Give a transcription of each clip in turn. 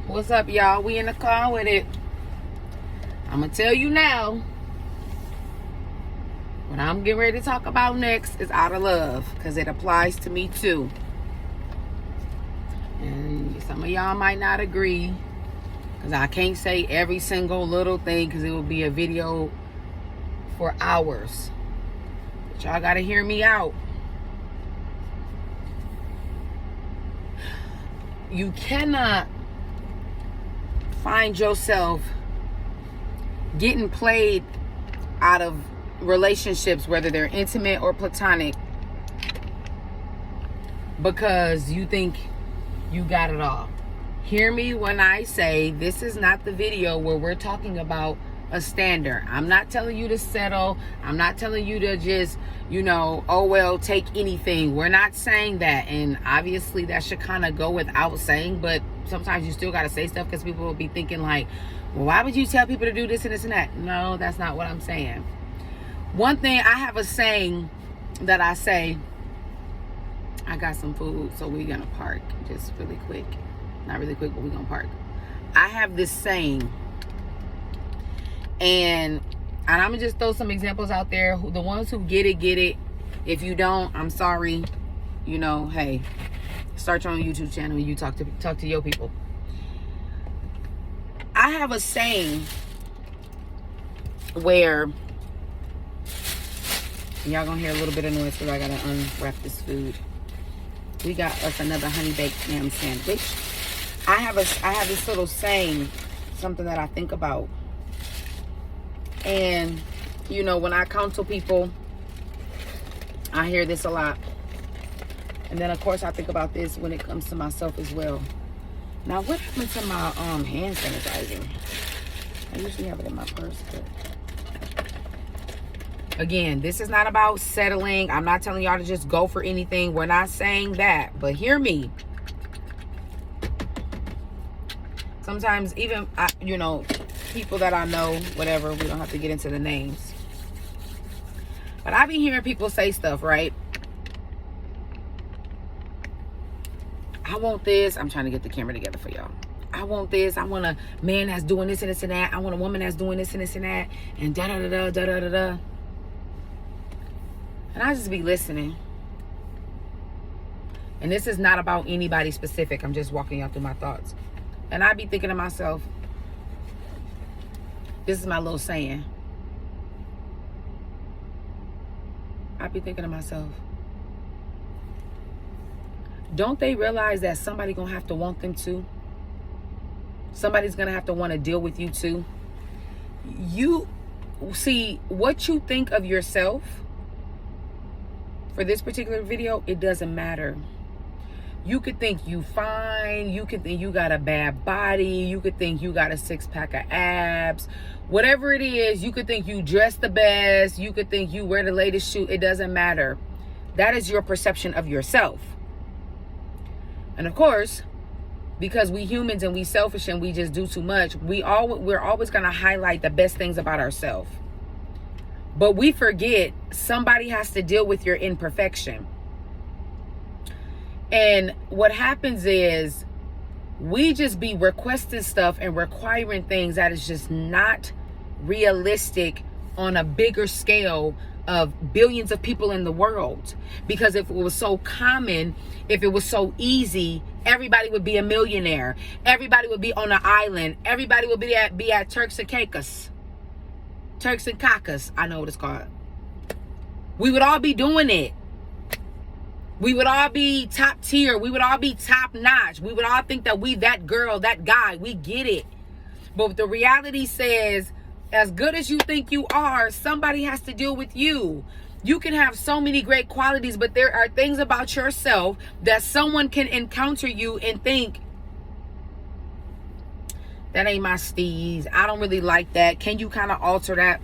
What's up, y'all? We in the car with it. I'm gonna tell you now. What I'm getting ready to talk about next is out of love, because it applies to me too. And some of y'all might not agree, because I can't say every single little thing, because it will be a video for hours. But y'all gotta hear me out. You cannot find yourself getting played out of relationships, whether they're intimate or platonic, because you think you got it all. Hear me when I say this is not the video where we're talking about a standard. I'm not telling you to settle. I'm not telling you to just, oh well, take anything. We're not saying that. And obviously that should kind of go without saying, but sometimes you still got to say stuff, because people will be thinking like, well, why would you tell people to do this and this and that? No, that's not what I'm saying. One thing, I have a saying that I say. I got some food, so we're gonna park just really quick. Not really quick, but we're gonna park. I have this saying, and I'm gonna just throw some examples out there. The ones who get it. If you don't, I'm sorry. Hey, start your own YouTube channel and you talk to your people. I have a saying where y'all gonna hear a little bit of noise because I gotta unwrap this food. We got us another honey baked ham sandwich. I have this little saying, something that I think about. And, when I counsel people, I hear this a lot. And then, of course, I think about this when it comes to myself as well. Now, what happened to my hand sanitizer? I usually have it in my purse, but... Again, this is not about settling. I'm not telling y'all to just go for anything. We're not saying that. But hear me. Sometimes even, people that I know, whatever, we don't have to get into the names. But I be hearing people say stuff, right? I want this. I'm trying to get the camera together for y'all. I want this. I want a man that's doing this and this and that. I want a woman that's doing this and this and that. And da-da-da-da, da-da-da-da. And I just be listening. And this is not about anybody specific. I'm just walking y'all through my thoughts. And I be thinking to myself, this is my little saying. I be thinking to myself, don't they realize that somebody gonna have to want them too? Somebody's gonna have to want to deal with you too. You see, what you think of yourself for this particular video, it doesn't matter. You could think you fine. You could think you got a bad body. You could think you got a 6-pack of abs. Whatever it is, you could think you dress the best. You could think you wear the latest shoe. It doesn't matter. That is your perception of yourself. And of course, because we humans and we selfish and we just do too much, we're always going to highlight the best things about ourselves. But we forget somebody has to deal with your imperfection. And what happens is we just be requesting stuff and requiring things that is just not realistic on a bigger scale of billions of people in the world. Because if it was so common, if it was so easy, everybody would be a millionaire. Everybody would be on an island. Everybody would be at Turks and Caicos. Turks and Caicos, I know what it's called. We would all be doing it. We would all be top tier. We would all be top notch. We would all think that we that girl, that guy, we get it. But the reality says, as good as you think you are, somebody has to deal with you. You can have so many great qualities, but there are things about yourself that someone can encounter you and think, that ain't my steez. I don't really like that. Can you kind of alter that?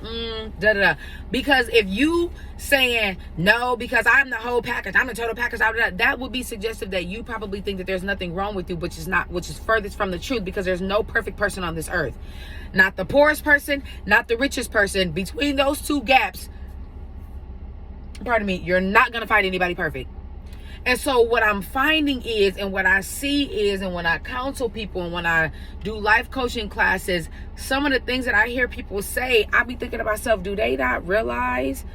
Because if you saying no, because I'm the whole package, I'm the total package, that would be suggestive that you probably think that there's nothing wrong with you, which is furthest from the truth, because there's no perfect person on this earth. Not the poorest person, not the richest person. Between those two gaps, pardon me, you're not going to find anybody perfect. And so what I'm finding is, and what I see is, and when I counsel people and when I do life coaching classes, some of the things that I hear people say, I be thinking to myself, do they not realize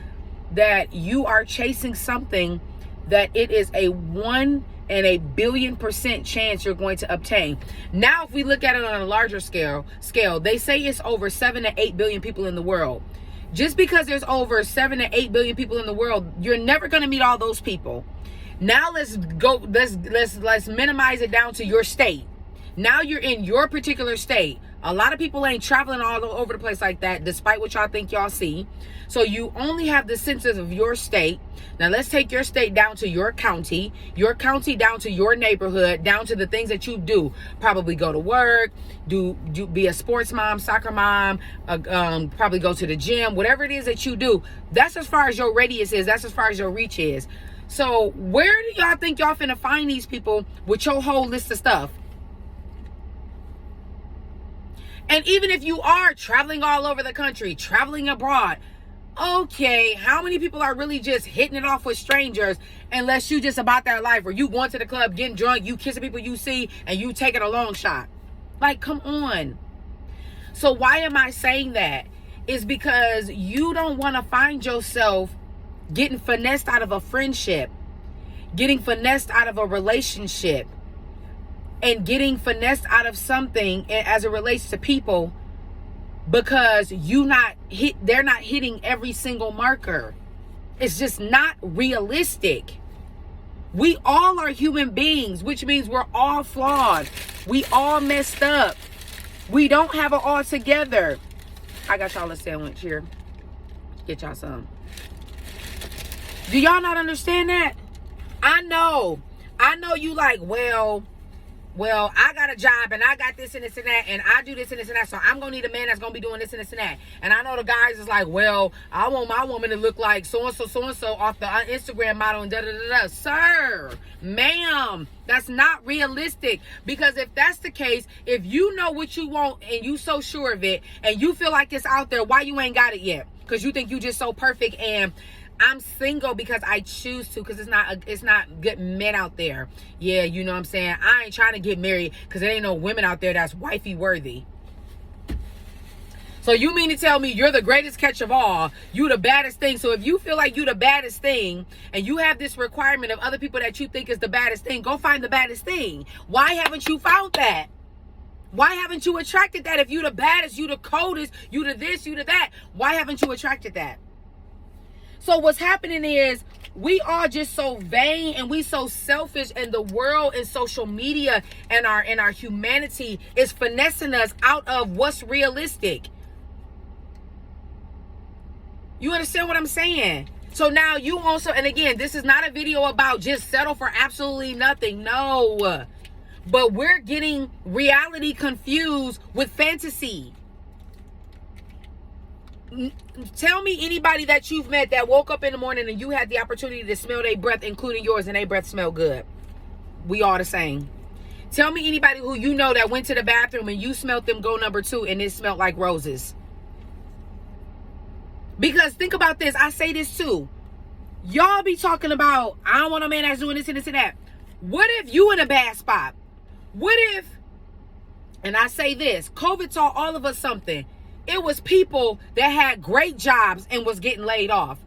that you are chasing something that it is a 1 in a billion% chance you're going to obtain? Now, if we look at it on a larger scale, they say it's over 7 to 8 billion people in the world. Just because there's over 7 to 8 billion people in the world, you're never going to meet all those people. Now let's minimize it down to your state. Now you're in your particular state. A lot of people ain't traveling all over the place like that, despite what y'all think y'all see. So you only have the census of your state. Now let's take your state down to your county down to your neighborhood, down to the things that you do. Probably go to work, be a sports mom, soccer mom, probably go to the gym, whatever it is that you do. That's as far as your radius is. That's as far as your reach is. So where do y'all think y'all finna find these people with your whole list of stuff? And even if you are traveling all over the country, traveling abroad, okay, how many people are really just hitting it off with strangers unless you just about that life, or you going to the club, getting drunk, you kissing people you see, and you taking a long shot? Like, come on. So why am I saying that? It's because you don't want to find yourself getting finessed out of a friendship, getting finessed out of a relationship, and getting finessed out of something as it relates to people because they're not hitting every single marker. It's just not realistic. We all are human beings, which means we're all flawed. We all messed up. We don't have it all together. I got y'all a sandwich here. Get y'all some. Do y'all not understand that? I know you like, well, I got a job and I got this and this and that, and I do this and this and that, so I'm going to need a man that's going to be doing this and this and that. And I know the guys is like, well, I want my woman to look like so-and-so off the Instagram model and da-da-da-da. Sir, ma'am, that's not realistic. Because if that's the case, if you know what you want and you so sure of it and you feel like it's out there, why you ain't got it yet? Because you think you just so perfect and I'm single because I choose to, because it's not good men out there. Yeah, you know what I'm saying? I ain't trying to get married because there ain't no women out there that's wifey worthy. So you mean to tell me you're the greatest catch of all, you the baddest thing? So if you feel like you the baddest thing and you have this requirement of other people that you think is the baddest thing, go find the baddest thing. Why haven't you found that? Why haven't you attracted that? If you the baddest, you the coldest, you the this, you the that, why haven't you attracted that? So what's happening is we are just so vain and we so selfish, and the world and social media and our humanity is finessing us out of what's realistic. You understand what I'm saying? So now you also, and again, this is not a video about just settle for absolutely nothing. No. But we're getting reality confused with fantasy. Tell me anybody that you've met that woke up in the morning and you had the opportunity to smell their breath, including yours, and their breath smelled good. We all the same. Tell me anybody who you know that went to the bathroom and you smelled them go number 2 and it smelled like roses. Because think about this. I say this too. Y'all be talking about, I don't want a man that's doing this and this and that. What if you in a bad spot? What if, and I say this, COVID taught all of us something. It was people that had great jobs and was getting laid off.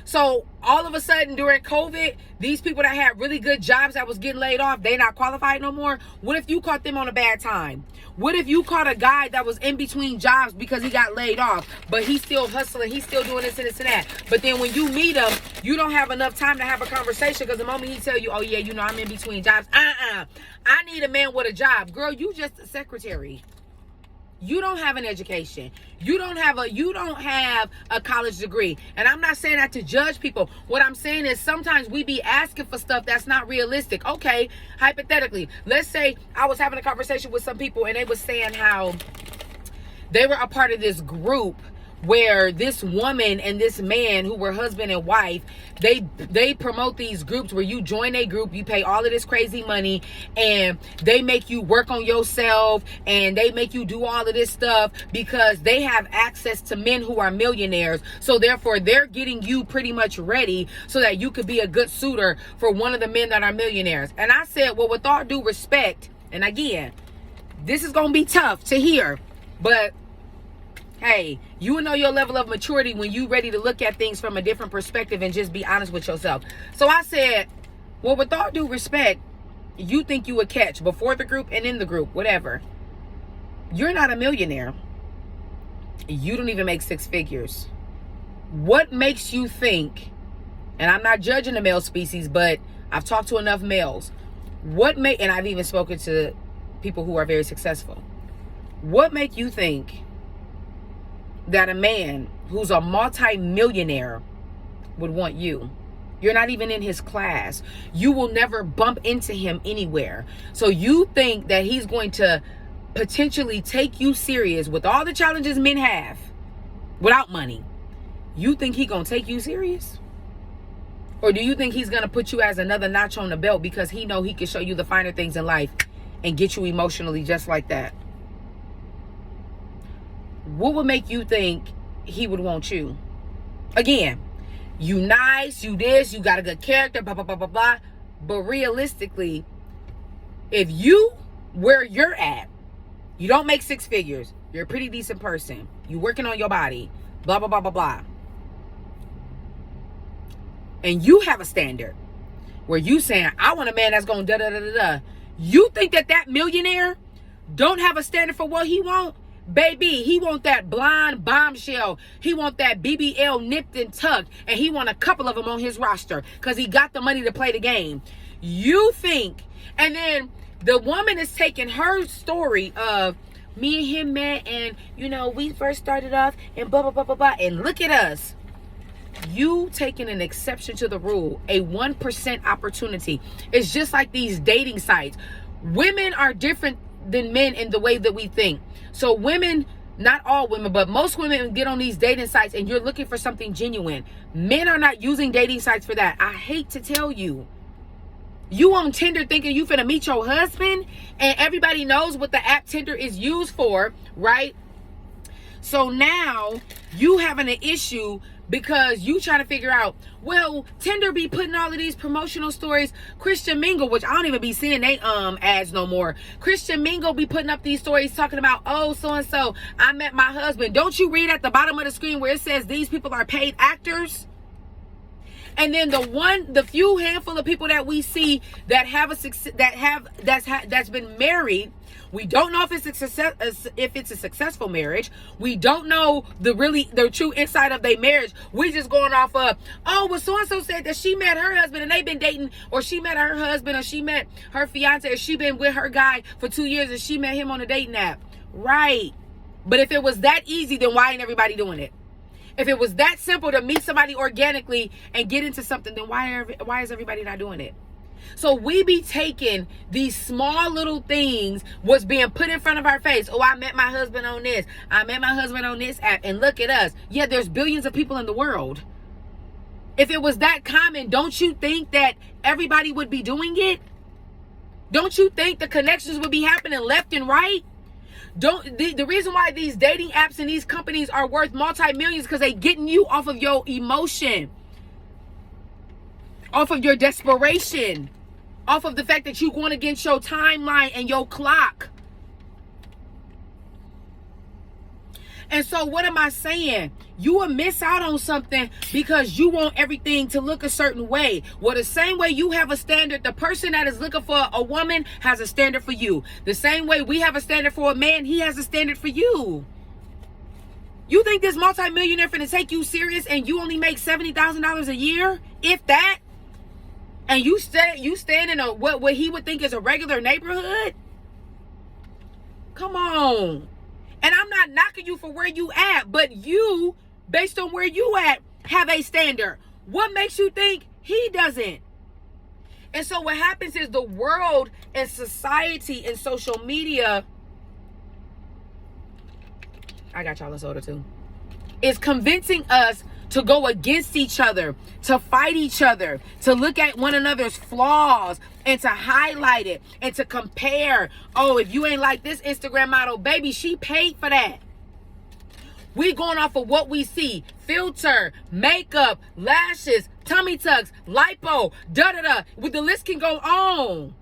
So all of a sudden during COVID, these people that had really good jobs that was getting laid off, they not qualified no more. What if you caught them on a bad time? What if you caught a guy that was in between jobs because he got laid off, but he's still hustling, he's still doing this and this and that. But then when you meet him, you don't have enough time to have a conversation because the moment he tell you, oh yeah, you know, I'm in between jobs. I need a man with a job. Girl, you just a secretary. You don't have an education. You don't have a college degree. And I'm not saying that to judge people. What I'm saying is sometimes we be asking for stuff that's not realistic. Okay, hypothetically, let's say I was having a conversation with some people and they was saying how they were a part of this group where this woman and this man who were husband and wife, they promote these groups where you join a group, you pay all of this crazy money, and they make you work on yourself, and they make you do all of this stuff because they have access to men who are millionaires. So therefore they're getting you pretty much ready so that you could be a good suitor for one of the men that are millionaires. And I said, well, with all due respect, and again, this is gonna be tough to hear, but hey, you will know your level of maturity when you ready to look at things from a different perspective and just be honest with yourself. So I said, well, with all due respect, you think you would catch before the group and in the group, whatever. You're not a millionaire. You don't even make six figures. What makes you think, and I'm not judging the male species, but I've talked to enough males. And I've even spoken to people who are very successful. What make you think that a man who's a multi-millionaire would want you? You're not even in his class. You will never bump into him anywhere. So you think that he's going to potentially take you serious with all the challenges men have without money? You think he gonna take you serious? Or do you think he's gonna put you as another notch on the belt because he know he can show you the finer things in life and get you emotionally just like that? What would make you think he would want you? Again, you nice, you this, you got a good character, blah, blah, blah, blah, blah. But realistically, if you, where you're at, you don't make six figures, you're a pretty decent person, you working on your body, blah, blah, blah, blah, blah. And you have a standard where you saying, I want a man that's going da, da, da, da, da. You think that millionaire don't have a standard for what he want? Baby, he want that blonde bombshell. He want that BBL nipped and tucked. And he want a couple of them on his roster because he got the money to play the game. You think. And then the woman is taking her story of me and him met, and, you know, we first started off and blah, blah, blah, blah, blah. And look at us. You taking an exception to the rule, a 1% opportunity. It's just like these dating sites. Women are different than men in the way that we think. So women, not all women, but most women get on these dating sites and you're looking for something genuine. Men are not using dating sites for that. I hate to tell you. You on Tinder thinking you finna meet your husband, and everybody knows what the app Tinder is used for, right? So now you having an issue because you trying to figure out, well, Tinder be putting all of these promotional stories. Christian Mingle, which I don't even be seeing they ads no more. Christian Mingle be putting up these stories talking about, oh, so-and-so, I met my husband. Don't you read at the bottom of the screen where it says these people are paid actors? And then the few handful of people that we see that have that's been married, we don't know if it's a successful marriage. We don't know the true inside of their marriage. We just going off of, oh, well, so and so said that she met her husband and they've been dating, or she met her husband, or she met her fiance, or she been with her guy for 2 years and she met him on a dating app. Right. But if it was that easy, then why ain't everybody doing it? If it was that simple to meet somebody organically and get into something, then why is everybody not doing it? So we be taking these small little things, what's being put in front of our face. Oh, I met my husband on this. I met my husband on this app. And look at us. Yeah, there's billions of people in the world. If it was that common, don't you think that everybody would be doing it? Don't you think the connections would be happening left and right? The reason why these dating apps and these companies are worth multi-millions because they getting you off of your emotion, off of your desperation, off of the fact that you going against your timeline and your clock. And so what am I saying? You will miss out on something because you want everything to look a certain way. Well, the same way you have a standard, the person that is looking for a woman has a standard for you. The same way we have a standard for a man, he has a standard for you. You think this multimillionaire finna take you serious and you only make $70,000 a year? If that? And you stand in a what he would think is a regular neighborhood? Come on. And I'm not knocking you for where you at, but you, based on where you at, have a standard. What makes you think he doesn't? And so what happens is the world and society and social media. I got y'all a soda too. is convincing us to go against each other, to fight each other, to look at one another's flaws and to highlight it and to compare. Oh, if you ain't like this Instagram model, baby, she paid for that. We going off of what we see. Filter, makeup, lashes, tummy tucks, lipo, da-da-da. The list can go on.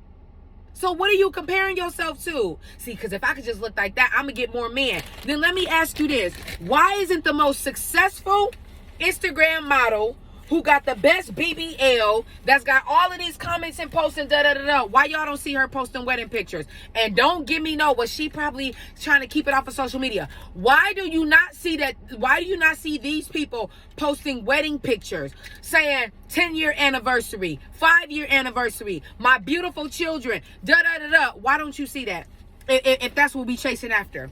So what are you comparing yourself to? See, because if I could just look like that, I'm going to get more men. Then let me ask you this. Why isn't the most successful Instagram model who got the best BBL, that's got all of these comments and posts and da-da-da-da, why y'all don't see her posting wedding pictures? And don't give me no, but she probably trying to keep it off of social media. Why do you not see that? Why do you not see these people posting wedding pictures saying 10-year anniversary, 5-year anniversary, my beautiful children, da-da-da-da? Why don't you see that? If that's what we chasing after.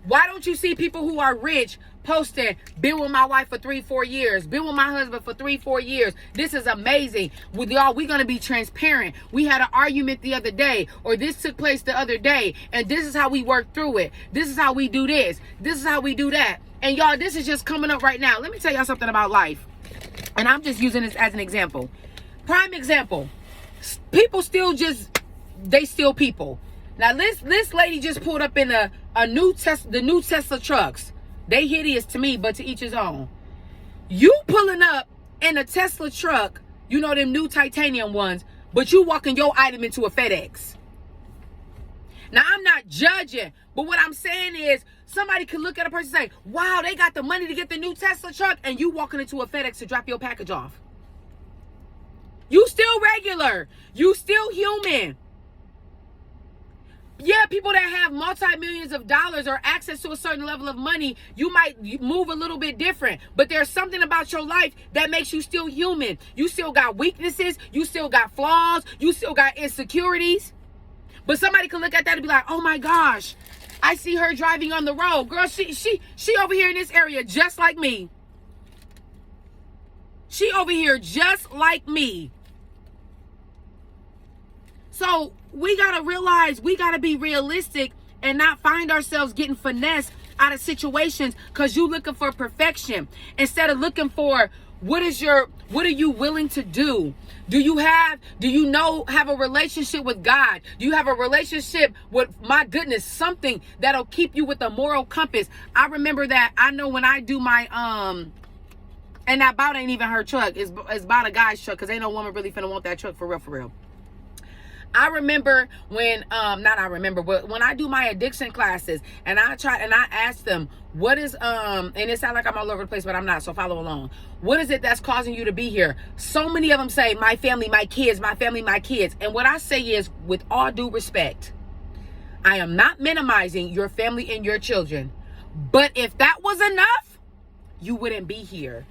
Why don't you see people who are rich posting, been with my wife for 3-4 years, been with my husband for 3-4 years, this is amazing. With y'all, we're going to be transparent. We had an argument the other day, or this took place the other day, and this is how we work through it. This is how we do this. This is how we do that. And y'all, this is just coming up right now. Let me tell y'all something about life. And I'm just using this as an example. Prime example. People still they still people. Now, this lady just pulled up in the new Tesla trucks. They hideous to me, but to each his own. You pulling up in a Tesla truck, you know, them new titanium ones, but you walking your item into a FedEx. Now, I'm not judging, but what I'm saying is somebody could look at a person and say, wow, they got the money to get the new Tesla truck, and you walking into a FedEx to drop your package off. You still regular. You still human. Yeah, people that have multi-millions of dollars or access to a certain level of money, you might move a little bit different. But there's something about your life that makes you still human. You still got weaknesses. You still got flaws. You still got insecurities. But somebody can look at that and be like, oh my gosh, I see her driving on the road. Girl, she over here in this area just like me. She over here just like me. So we got to realize we got to be realistic and not find ourselves getting finessed out of situations because you looking for perfection instead of looking for what are you willing to do? Do you have a relationship with God? Do you have a relationship with, my goodness, something that'll keep you with a moral compass? I remember that. I know when I do my, and that bout ain't even her truck. It's about a guy's truck because ain't no woman really finna want that truck for real. I remember when, but when I do my addiction classes and I ask them, what is, and it sounds like I'm all over the place, but I'm not, so follow along. What is it that's causing you to be here? So many of them say, my family, my kids, my family, my kids. And what I say is, with all due respect, I am not minimizing your family and your children. But if that was enough, you wouldn't be here.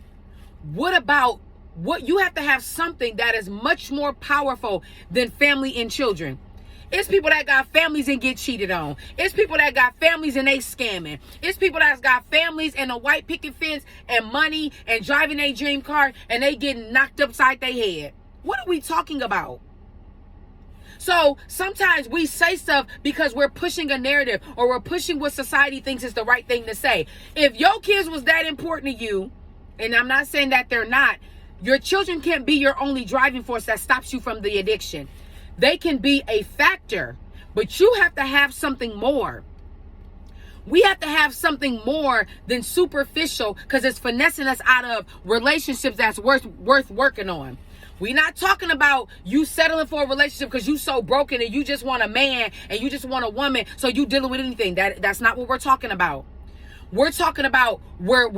What you have to have something that is much more powerful than family and children. It's people that got families and get cheated on. It's people that got families and they scamming. It's people that's got families and a white picket fence and money and driving a dream car and they getting knocked upside their head. What are we talking about? So sometimes we say stuff because we're pushing a narrative or we're pushing what society thinks is the right thing to say. If your kids was that important to you, and I'm not saying that they're not, your children can't be your only driving force that stops you from the addiction. They can be a factor, but you have to have something more. We have to have something more than superficial because it's finessing us out of relationships that's worth working on. We're not talking about you settling for a relationship because you so broken and you just want a man and you just want a woman, so you dealing with anything. That's not what we're talking about. We're talking about we're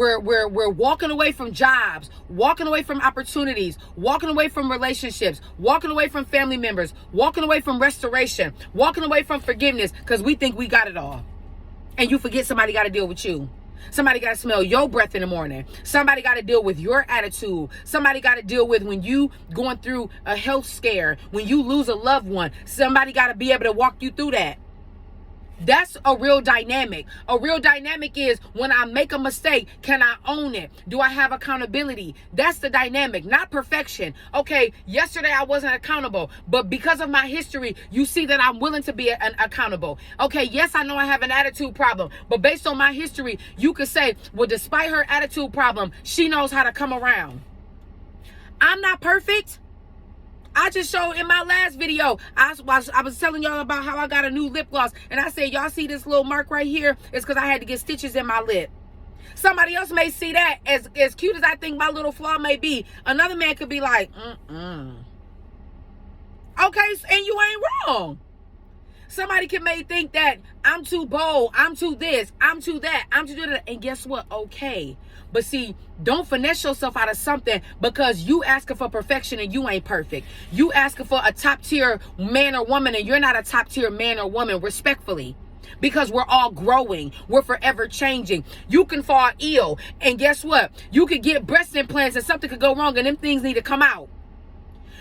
walking away from jobs, walking away from opportunities, walking away from relationships, walking away from family members, walking away from restoration, walking away from forgiveness because we think we got it all. And you forget somebody got to deal with you. Somebody got to smell your breath in the morning. Somebody got to deal with your attitude. Somebody got to deal with when you going through a health scare, when you lose a loved one. Somebody got to be able to walk you through that. That's a real dynamic. A real dynamic is when I make a mistake, can I own it? Do I have accountability? That's the dynamic, not perfection. Okay, yesterday I wasn't accountable, but because of my history, you see that I'm willing to be accountable. Okay, yes, I know I have an attitude problem, but based on my history, you could say, well, despite her attitude problem, she knows how to come around. I'm not perfect. I just showed in my last video, I was telling y'all about how I got a new lip gloss. And I said, y'all see this little mark right here? It's because I had to get stitches in my lip. Somebody else may see that as cute as I think my little flaw may be. Another man could be like, okay, and you ain't wrong. Somebody may think that I'm too bold, I'm too this, I'm too that, I'm too that. And guess what? Okay. But see, don't finesse yourself out of something because you asking for perfection and you ain't perfect. You asking for a top tier man or woman and you're not a top tier man or woman, respectfully. Because we're all growing. We're forever changing. You can fall ill. And guess what? You could get breast implants and something could go wrong and them things need to come out.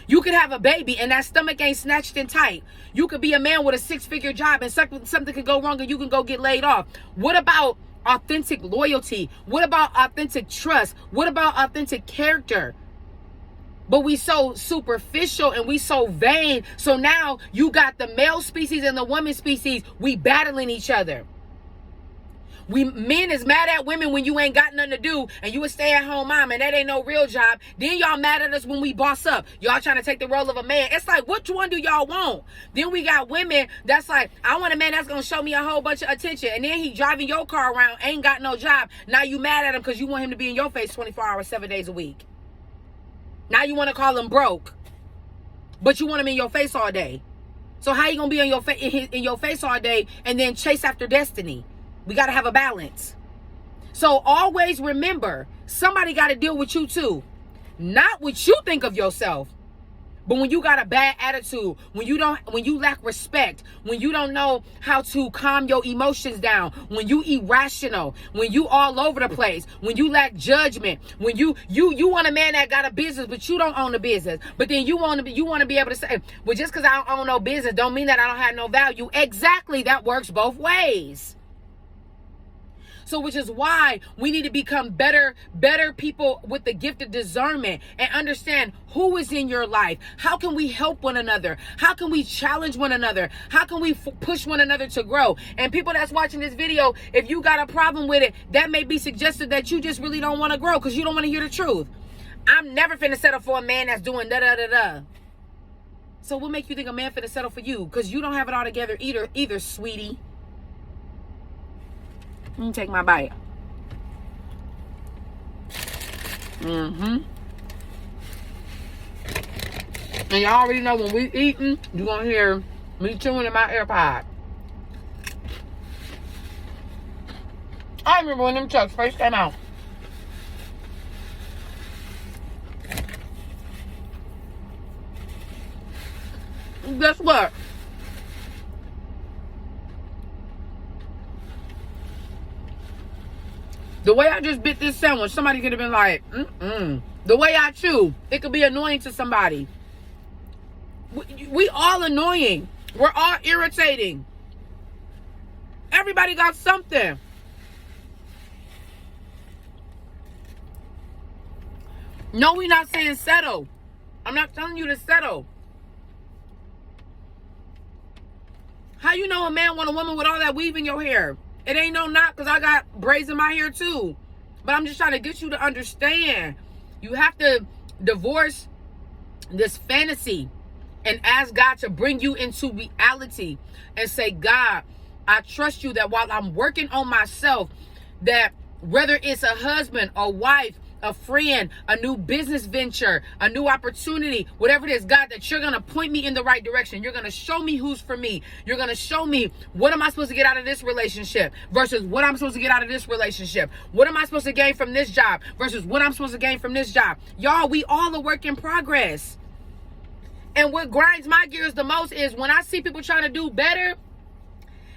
You could have a baby and that stomach ain't snatched in tight. You could be a man with a 6-figure job and something could go wrong and you can go get laid off. What about authentic loyalty? What about authentic trust? What about authentic character? But we so superficial and we so vain. So now you got the male species and the woman species. We battling each other. Men is mad at women when you ain't got nothing to do and you a stay-at-home mom and that ain't no real job. Then y'all mad at us when we boss up. Y'all trying to take the role of a man. It's like, which one do y'all want? Then we got women that's like, I want a man that's going to show me a whole bunch of attention. And then he driving your car around, ain't got no job. Now you mad at him because you want him to be in your face 24 hours, 7 days a week. Now you want to call him broke. But you want him in your face all day. So how you going to be in your face all day and then chase after destiny? We got to have a balance. So always remember, somebody got to deal with you too. Not what you think of yourself. But when you got a bad attitude, when you lack respect, when you don't know how to calm your emotions down, when you irrational, when you all over the place, when you lack judgment, when you want a man that got a business, but you don't own a business. But then you want to be able to say, well, just because I don't own no business don't mean that I don't have no value. Exactly. That works both ways. So which is why we need to become better people with the gift of discernment and understand who is in your life. How can we help one another? How can we challenge one another? How can we push one another to grow? And people that's watching this video, if you got a problem with it, that may be suggested that you just really don't want to grow because you don't want to hear the truth. I'm never finna settle for a man that's doing da-da-da-da. So what make you think a man finna settle for you? Because you don't have it all together either, sweetie. Let me take my bite. And y'all already know when we eating, you're going to hear me chewing in my AirPod. I remember when them trucks first came out. Guess what? The way I just bit this sandwich, somebody could have been like, The way I chew, it could be annoying to somebody. We all annoying. We're all irritating. Everybody got something. No, we're not saying settle. I'm not telling you to settle. How you know a man want a woman with all that weave in your hair? It ain't no knot because I got braids in my hair too. But I'm just trying to get you to understand. You have to divorce this fantasy and ask God to bring you into reality and say, God, I trust you that while I'm working on myself, that whether it's a husband, a wife, a friend, a new business venture, a new opportunity, whatever it is, God, that you're going to point me in the right direction. You're going to show me who's for me. You're going to show me what am I supposed to get out of this relationship versus what I'm supposed to get out of this relationship. What am I supposed to gain from this job versus what I'm supposed to gain from this job? Y'all, we all a work in progress. And what grinds my gears the most is when I see people trying to do better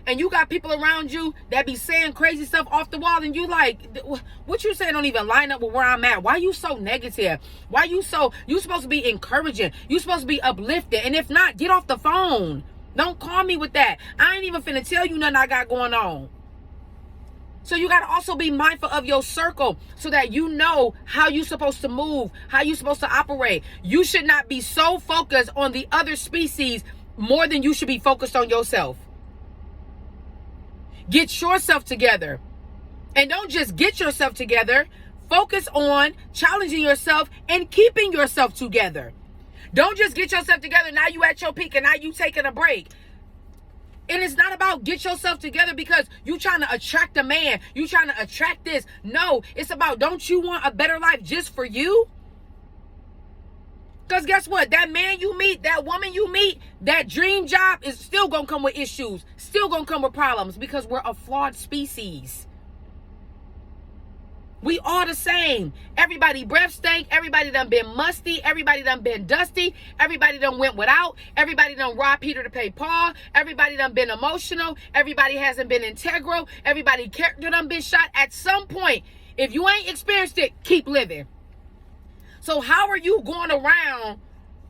and you got people around you that be saying crazy stuff off the wall and you like, what you saying don't even line up with where I'm at. Why you so negative? You supposed to be encouraging. You supposed to be uplifted. And if not, get off the phone. Don't call me with that. I ain't even finna tell you nothing I got going on. So you got to also be mindful of your circle so that you know how you're supposed to move, how you're supposed to operate. You should not be so focused on the other species more than you should be focused on yourself. Get yourself together. And don't just get yourself together. Focus on challenging yourself and keeping yourself together. Don't just get yourself together. Now you at your peak and now you taking a break. And it's not about get yourself together because you trying to attract a man. You trying to attract this. No, it's about, don't you want a better life just for you? Because guess what? That man you meet, that woman you meet, that dream job is still going to come with issues. Still going to come with problems because we're a flawed species. We all the same. Everybody breath stank. Everybody done been musty. Everybody done been dusty. Everybody done went without. Everybody done robbed Peter to pay Paul. Everybody done been emotional. Everybody hasn't been integral. Everybody character done been shot at some point. If you ain't experienced it, keep living. So how are you going around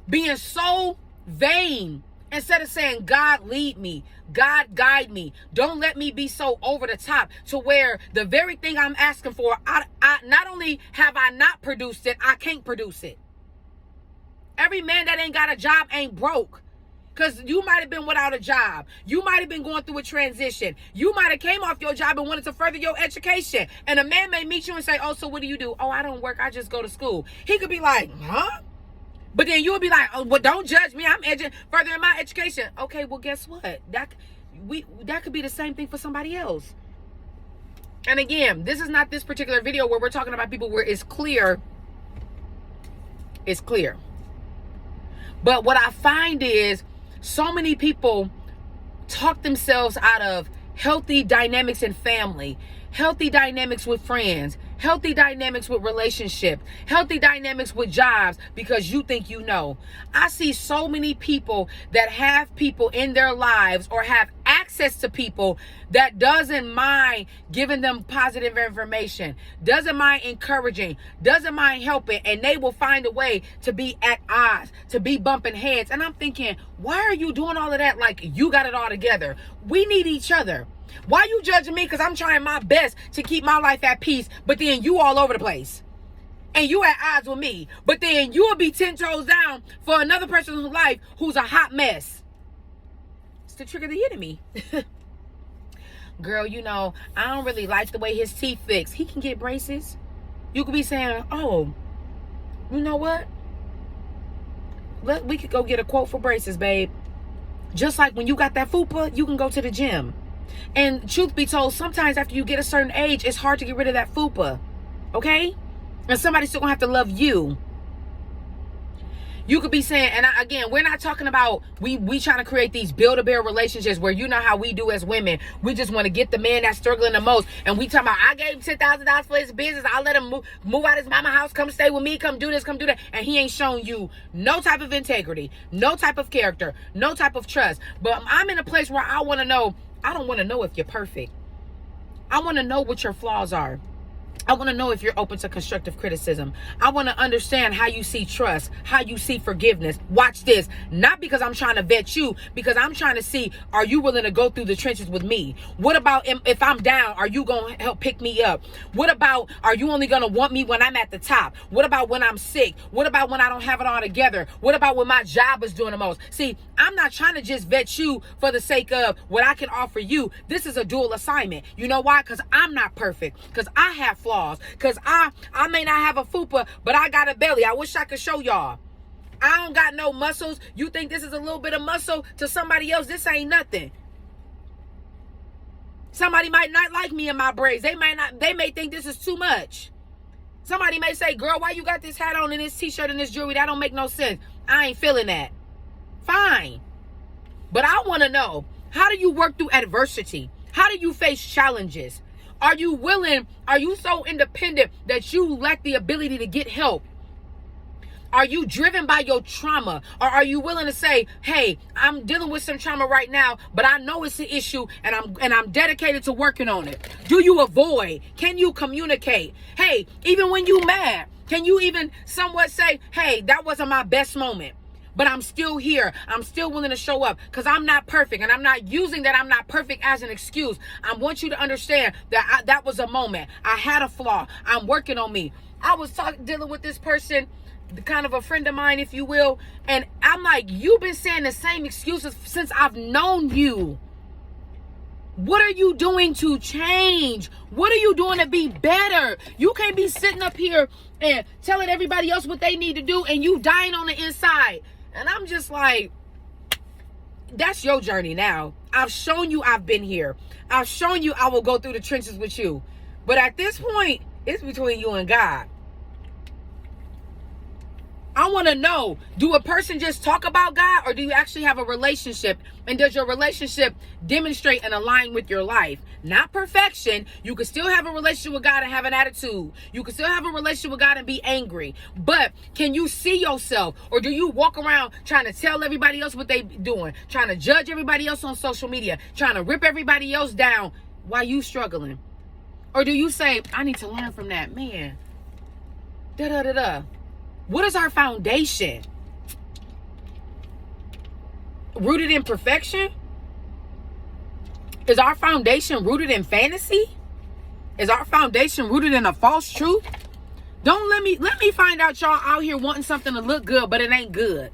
being so vain instead of saying, God lead me, God guide me. Don't let me be so over the top to where the very thing I'm asking for, I not only have I not produced it, I can't produce it. Every man that ain't got a job ain't broke. Because you might have been without a job. You might have been going through a transition. You might have came off your job and wanted to further your education. And a man may meet you and say, oh, so what do you do? Oh, I don't work. I just go to school. He could be like, huh? But then you would be like, oh, well, don't judge me. I'm furthering my education. Okay, well, guess what? That could be the same thing for somebody else. And again, this is not this particular video where we're talking about people where it's clear. It's clear. But what I find is so many people talk themselves out of healthy dynamics in family, healthy dynamics with friends, healthy dynamics with relationship, healthy dynamics with jobs because you think you know. I see so many people that have people in their lives or have access to people that doesn't mind giving them positive information, doesn't mind encouraging, doesn't mind helping, and they will find a way to be at odds, to be bumping heads. And I'm thinking, why are you doing all of that like you got it all together? We need each other. Why you judging me? Because I'm trying my best to keep my life at peace, but then you all over the place. And you at odds with me. But then you will be 10 toes down for another person's life who's a hot mess. It's the trick of the enemy. Girl, you know, I don't really like the way his teeth fix. He can get braces. You could be saying, oh, you know what? We could go get a quote for braces, babe. Just like when you got that fupa, you can go to the gym. And truth be told, sometimes after you get a certain age, it's hard to get rid of that fupa. Okay? And somebody's still gonna have to love you. You could be saying, and again, we're not talking about we trying to create these Build-A-Bear relationships where you know how we do as women. We just want to get the man that's struggling the most. And we talking about, I gave him $10,000 for his business. I let him move out his mama house, come stay with me, come do this, come do that. And he ain't shown you no type of integrity, no type of character, no type of trust. But I'm in a place where I want to know, I don't want to know if you're perfect. I want to know what your flaws are. I want to know if you're open to constructive criticism. I want to understand how you see trust, how you see forgiveness. Watch this. Not because I'm trying to vet you, because I'm trying to see, are you willing to go through the trenches with me? What about if I'm down, are you going to help pick me up? What about, are you only going to want me when I'm at the top? What about when I'm sick? What about when I don't have it all together? What about when my job is doing the most? See, I'm not trying to just vet you for the sake of what I can offer you. This is a dual assignment. You know why? Because I'm not perfect. Because I have flaws. Because I may not have a fupa, but I got a belly. I wish I could show y'all. I don't got no muscles. You think this is a little bit of muscle to somebody else? This ain't nothing. Somebody might not like me in my braids. They may think this is too much. Somebody may say, girl, why you got this hat on and this t-shirt and this jewelry? That don't make no sense. I ain't feeling that. Fine. But I want to know, how do you work through adversity? How do you face challenges? Are you willing? Are you so independent that you lack the ability to get help? Are you driven by your trauma? Or are you willing to say, hey, I'm dealing with some trauma right now, but I know it's an issue and I'm dedicated to working on it? Do you avoid? Can you communicate? Hey, even when you mad, can you even somewhat say, hey, that wasn't my best moment? but I'm still here. I'm still willing to show up because I'm not perfect, and I'm not using that I'm not perfect as an excuse. I want you to understand that that was a moment. I had a flaw. I'm working on me. I was dealing with this person, kind of a friend of mine, if you will, and I'm like, you've been saying the same excuses since I've known you. What are you doing to change? What are you doing to be better? You can't be sitting up here and telling everybody else what they need to do and you dying on the inside. And I'm just like, that's your journey now. I've shown you I've been here. I've shown you I will go through the trenches with you. But at this point, it's between you and God. I want to know, do a person just talk about God, or do you actually have a relationship? And does your relationship demonstrate and align with your life? Not perfection. You can still have a relationship with God and have an attitude. You can still have a relationship with God and be angry. But can you see yourself? Or do you walk around trying to tell everybody else what they doing? Trying to judge everybody else on social media? Trying to rip everybody else down while you struggling? Or do you say, I need to learn from that, man? Da-da-da-da. What is our foundation? Rooted in perfection? Is our foundation rooted in fantasy? Is our foundation rooted in a false truth? Don't let me find out y'all out here wanting something to look good, but it ain't good.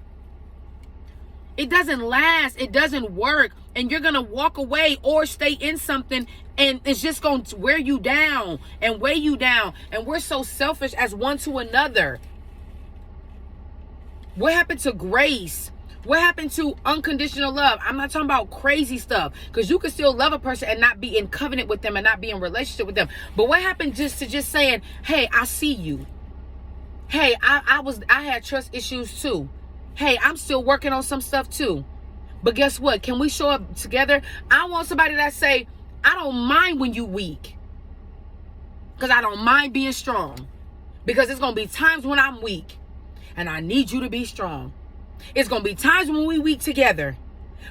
It doesn't last. It doesn't work. And you're going to walk away or stay in something, and it's just going to wear you down and weigh you down. And we're so selfish as one to another. What happened to grace? What happened to unconditional love? I'm not talking about crazy stuff, because you can still love a person and not be in covenant with them and not be in relationship with them. But what happened just saying, hey, I see you. Hey, I had trust issues too. Hey, I'm still working on some stuff too. But guess what? Can we show up together? I want somebody that say, I don't mind when you weak, because I don't mind being strong, because it's going to be times when I'm weak. And I need you to be strong. It's going to be times when we weak together.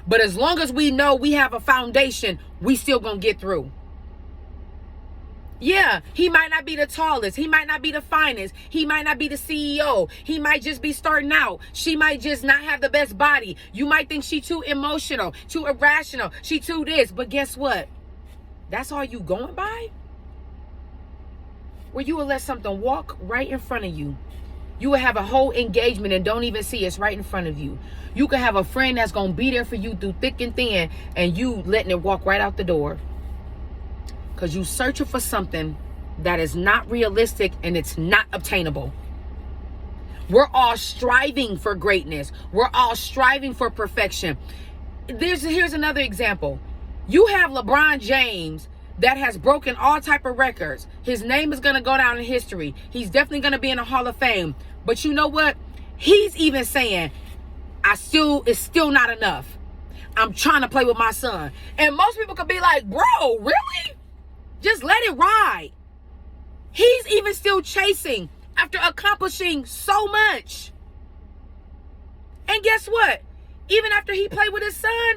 But as long as we know we have a foundation, we still going to get through. Yeah, he might not be the tallest. He might not be the finest. He might not be the CEO. He might just be starting out. She might just not have the best body. You might think she too emotional, too irrational. She too this. But guess what? That's all you going by? Where you will let something walk right in front of you. You will have a whole engagement and don't even see it's right in front of you. You can have a friend that's going to be there for you through thick and thin, and you letting it walk right out the door. Because you searching for something that is not realistic and it's not obtainable. We're all striving for greatness. We're all striving for perfection. Here's another example. You have LeBron James that has broken all type of records. His name is going to go down in history. He's definitely going to be in the Hall of Fame. But you know what? He's even saying, it's still not enough. I'm trying to play with my son. And most people could be like, bro, really? Just let it ride. He's even still chasing after accomplishing so much. And guess what? Even after he played with his son,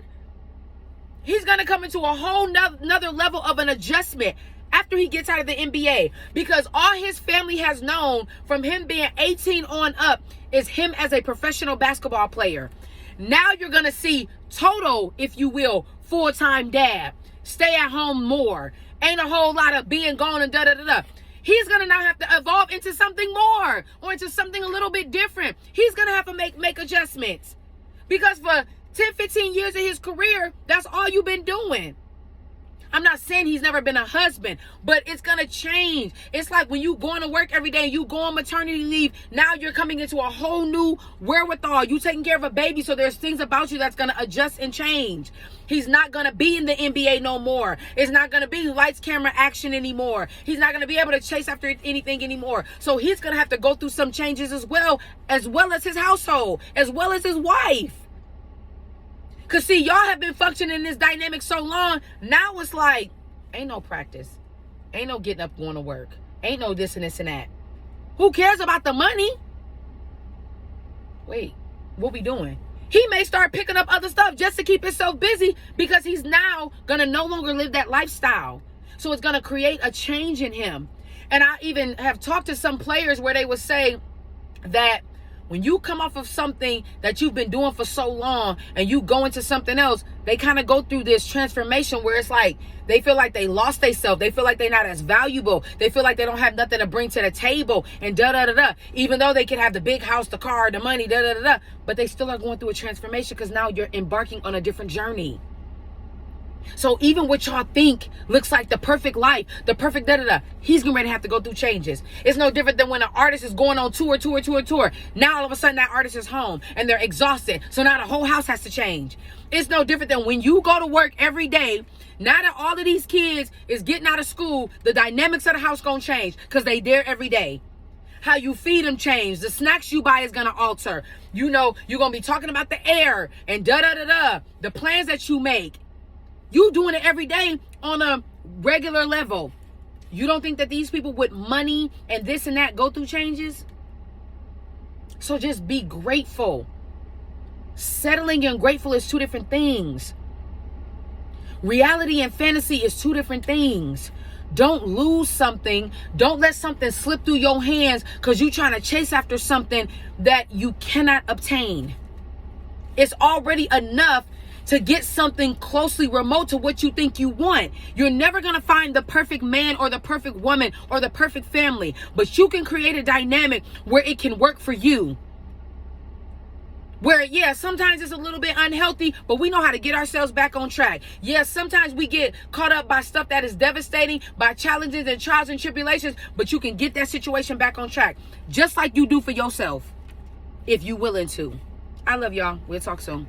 he's going to come into a whole nother level of an adjustment after he gets out of the NBA, because all his family has known from him being 18 on up is him as a professional basketball player. Now you're going to see total, if you will, full-time dad, stay at home more. Ain't a whole lot of being gone and da-da-da-da. He's going to now have to evolve into something more, or into something a little bit different. He's going to have to make adjustments, because for 10, 15 years of his career, that's all you've been doing. I'm not saying he's never been a husband, but it's going to change. It's like when you going to work every day, you go on maternity leave, now you're coming into a whole new wherewithal. You taking care of a baby, so there's things about you that's going to adjust and change. He's not going to be in the NBA no more. It's not going to be lights, camera, action anymore. He's not going to be able to chase after anything anymore. So he's going to have to go through some changes as well as his household, as well as his wife. Because, see, y'all have been functioning in this dynamic so long. Now it's like, ain't no practice. Ain't no getting up going to work. Ain't no this and this and that. Who cares about the money? Wait, what we doing? He may start picking up other stuff just to keep himself busy, because he's now going to no longer live that lifestyle. So it's going to create a change in him. And I even have talked to some players where they would say that When you come off of something that you've been doing for so long and you go into something else, they kind of go through this transformation where it's like they feel like they lost themselves. They feel like they're not as valuable. They feel like they don't have nothing to bring to the table and da-da-da-da. Even though they can have the big house, the car, the money, da-da-da-da. But they still are going through a transformation because now you're embarking on a different journey. So even what y'all think looks like the perfect life, the perfect da-da-da, he's going to have to go through changes. It's no different than when an artist is going on tour. Now all of a sudden that artist is home and they're exhausted. So now the whole house has to change. It's no different than when you go to work every day. Now that all of these kids is getting out of school, the dynamics of the house going to change because they there every day. How you feed them change. The snacks you buy is going to alter. You know, you're going to be talking about the air and da-da-da-da. The plans that you make. You doing it every day on a regular level. You don't think that these people with money and this and that go through changes? So just be grateful. Settling and grateful is two different things. Reality and fantasy is two different things. Don't lose something. Don't let something slip through your hands because you're trying to chase after something that you cannot obtain. It's already enough to get something closely remote to what you think you want. You're never going to find the perfect man or the perfect woman or the perfect family, but you can create a dynamic where it can work for you. Where, yeah, sometimes it's a little bit unhealthy, but we know how to get ourselves back on track. Yes, sometimes we get caught up by stuff that is devastating, by challenges and trials and tribulations, but you can get that situation back on track, just like you do for yourself, if you're willing to. I love y'all. We'll talk soon.